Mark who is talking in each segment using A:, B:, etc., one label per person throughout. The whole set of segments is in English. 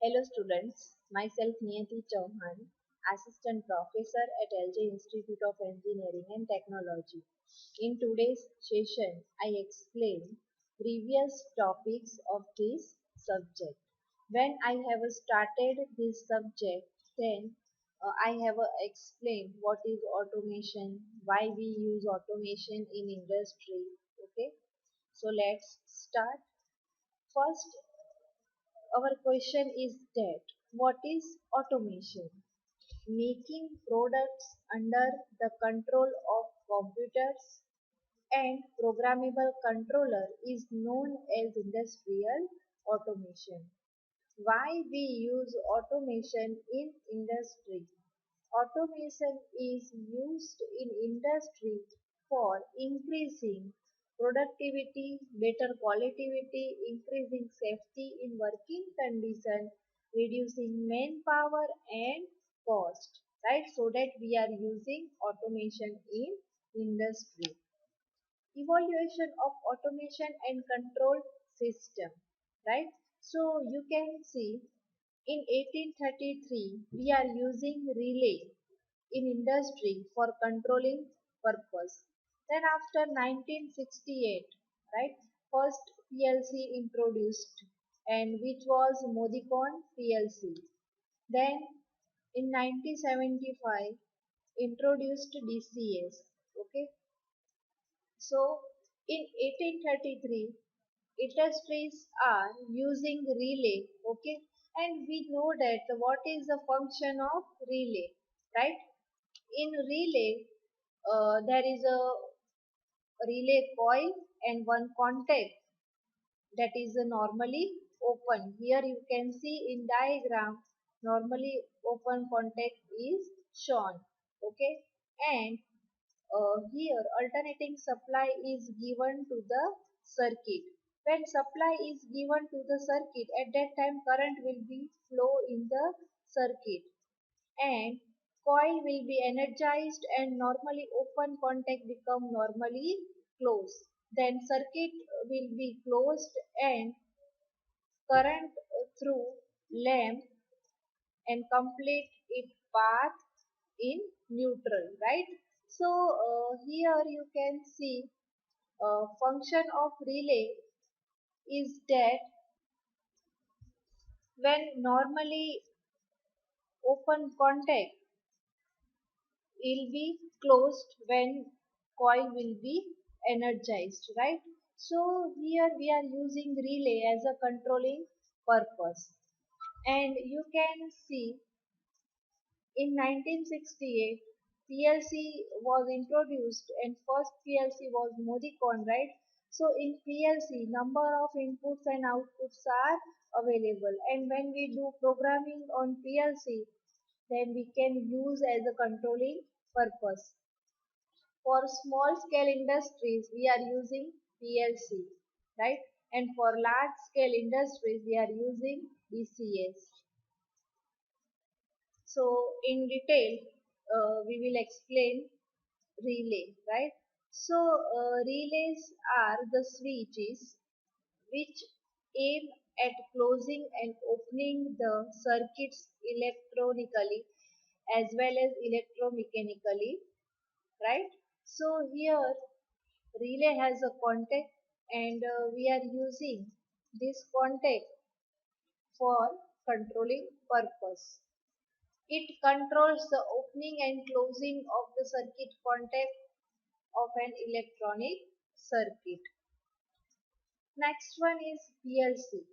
A: Hello students, myself Niyati Chauhan, Assistant Professor at LJ Institute of Engineering and Technology. In today's session, I explain previous topics of this subject. When I have started this subject, then I have explained what is automation, why we use automation in industry. Okay, so let's start. First, our question is that what is automation? Making products under the control of computers and programmable controller is known as industrial automation. Why we use automation in industry? Automation is used in industry for increasing productivity, better quality, increasing safety in working condition, reducing manpower and cost, right? So that we are using automation in industry. Evaluation of automation and control system, right? So you can see in 1833 we are using relay in industry for controlling purpose. Then after 1968, right, first PLC introduced and which was Modicon PLC. Then in 1975 introduced DCS. Okay, so in 1833 industries are using relay. Okay, and we know that what is the function of relay, right? In relay there is a relay coil and one contact that is normally open. Here you can see in diagram normally open contact is shown. Okay, and here alternating supply is given to the circuit. When supply is given to the circuit, at that time current will be flow in the circuit and coil will be energized and normally open contact become normally closed. Then circuit will be closed and current through lamp and complete its path in neutral, right? So here you can see function of relay is that when normally open contact will be closed when coil will be energized, right? So here we are using relay as a controlling purpose, and you can see in 1968 PLC was introduced and first PLC was Modicon, right? So in PLC number of inputs and outputs are available, and when we do programming on PLC then we can use as a controlling purpose. For small scale industries we are using PLC, right? And for large scale industries we are using DCS. So in detail we will explain relay, right? So relays are the switches which aim at closing and opening the circuits electronically as well as electromechanically, right? So here relay has a contact and we are using this contact for controlling purpose. It controls the opening and closing of the circuit contact of an electronic circuit. Next one is PLC.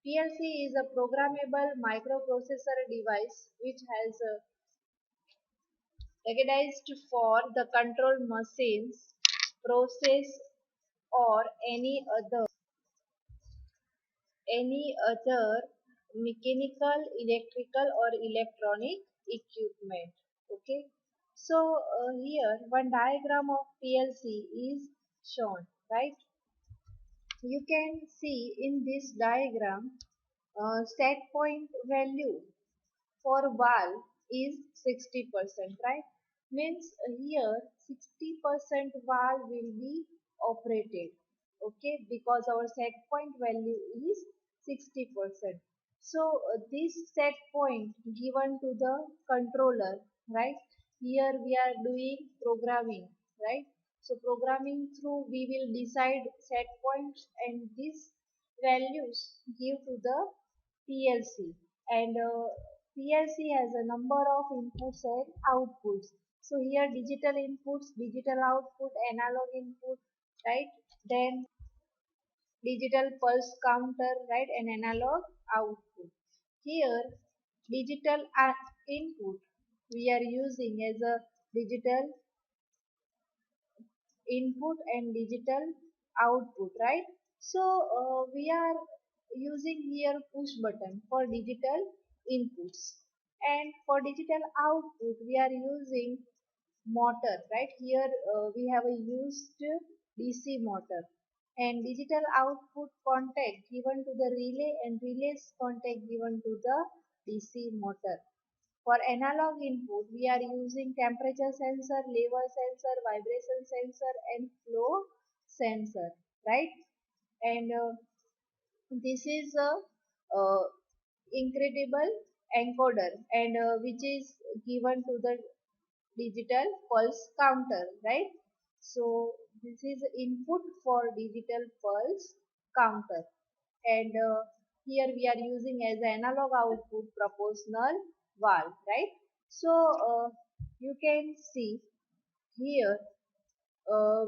A: PLC is a programmable microprocessor device which has recognized for the control machines, process or any other mechanical, electrical or electronic equipment. Okay. So here one diagram of PLC is shown, right? You can see in this diagram set point value for valve is 60%, right? Means here 60% valve will be operated, okay, because our set point value is 60%. So this set point given to the controller, right? Here we are doing programming, right? So programming through we will decide set points and these values give to the PLC, and PLC has a number of inputs and outputs. So here digital inputs, digital output, analog input, right? Then digital pulse counter, right? And analog output. Here digital input we are using as a digital input and digital output, right? So we are using here push button for digital inputs, and for digital output we are using motor, right? Here we have a used DC motor, and digital output contact given to the relay and relays contact given to the DC motor. For analog input, we are using temperature sensor, level sensor, vibration sensor, and flow sensor, right? And this is a incredible encoder, and which is given to the digital pulse counter, right? So this is input for digital pulse counter, and here we are using as analog output proportional valve, right? So you can see here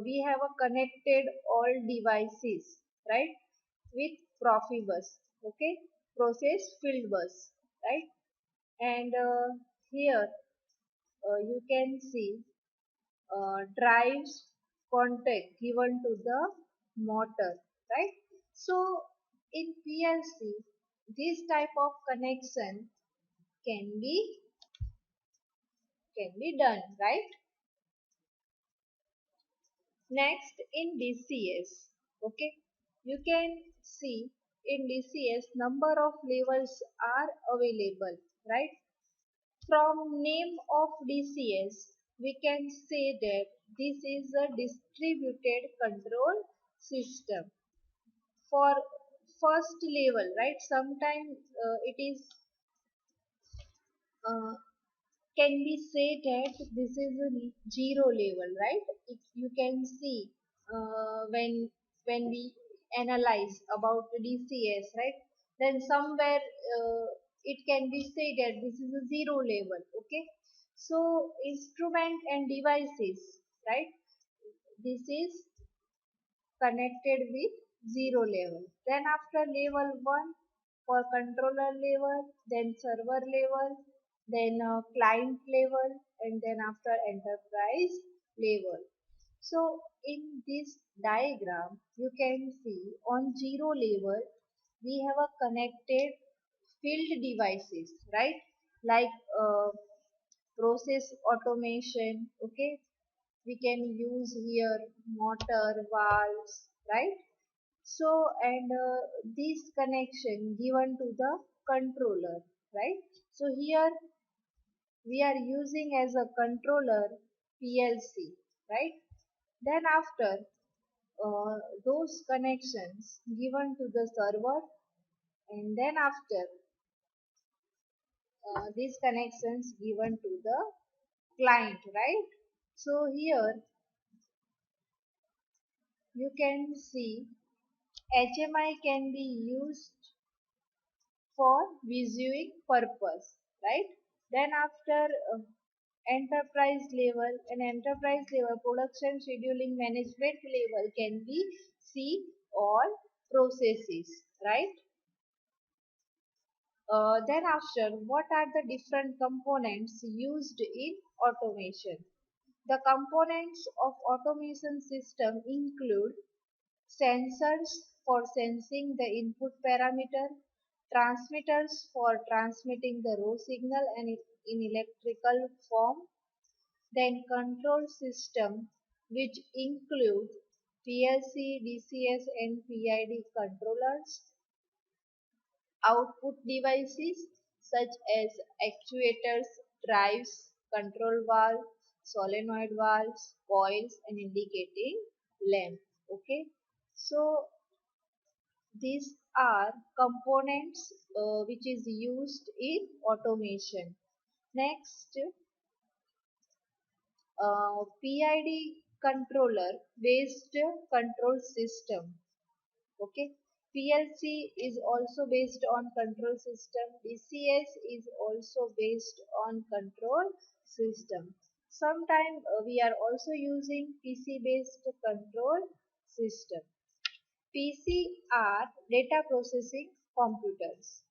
A: we have a connected all devices, right, with Profibus, okay, process field bus, right? And here you can see drives contact given to the motor, right? So in PLC, this type of connection can be done, right? Next in DCS, okay, you can see in DCS number of levels are available, right? From name of DCS, we can say that this is a distributed control system. For first level, right? Sometimes it is uh, can we say that this is a zero level, right? If you can see when we analyze about the DCS, right? Then somewhere it can be said that this is a zero level, okay? So instrument and devices, right? This is connected with zero level. Then after level 1 for controller level, then server level, then client level, and then after enterprise level. So in this diagram you can see on zero level we have a connected field devices, right? Like process automation, okay, we can use here motor valves, right? So and this connection given to the controller, right? So here we are using as a controller PLC, right? Then after those connections given to the server, and then after these connections given to the client, right? So here you can see HMI can be used for viewing purpose, right? Then after enterprise level and enterprise level production scheduling management level can be see all processes, right? Then after, what are the different components used in automation? The components of automation system include sensors for sensing the input parameter, transmitters for transmitting the raw signal and in electrical form, then control system which include PLC, DCS and PID controllers, output devices such as actuators, drives, control valve, solenoid valves, coils and indicating lamp. Okay, so these are components which is used in automation. Next, PID controller based control system. Okay, PLC is also based on control system. DCS is also based on control system. Sometimes we are also using PC based control system. PC are data processing computers.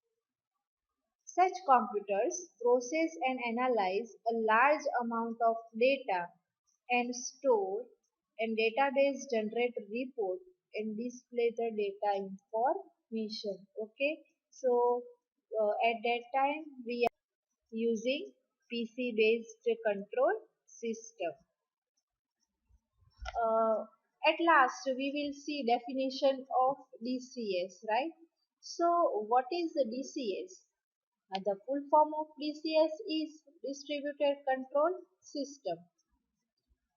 A: Such computers process and analyze a large amount of data and store and database generate report and display the data information. Okay, so at that time we are using PC based control system. uh, at last we will see definition of DCS, right? So what is the DCS? The full form of DCS is distributed control system.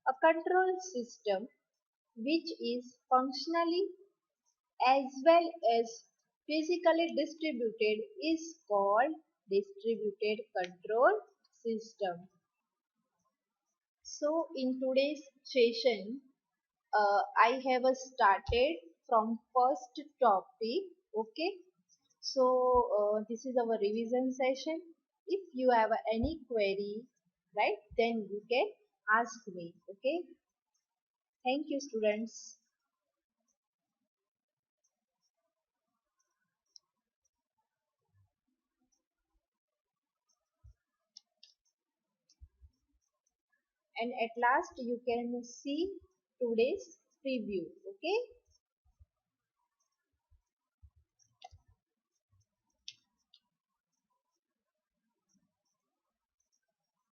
A: A control system which is functionally as well as physically distributed is called distributed control system. So in today's session, I have started from first topic. Okay, so this is our revision session. If you have any query, right, then you can ask me. Okay, thank you, students. And at last you can see today's preview. Okay.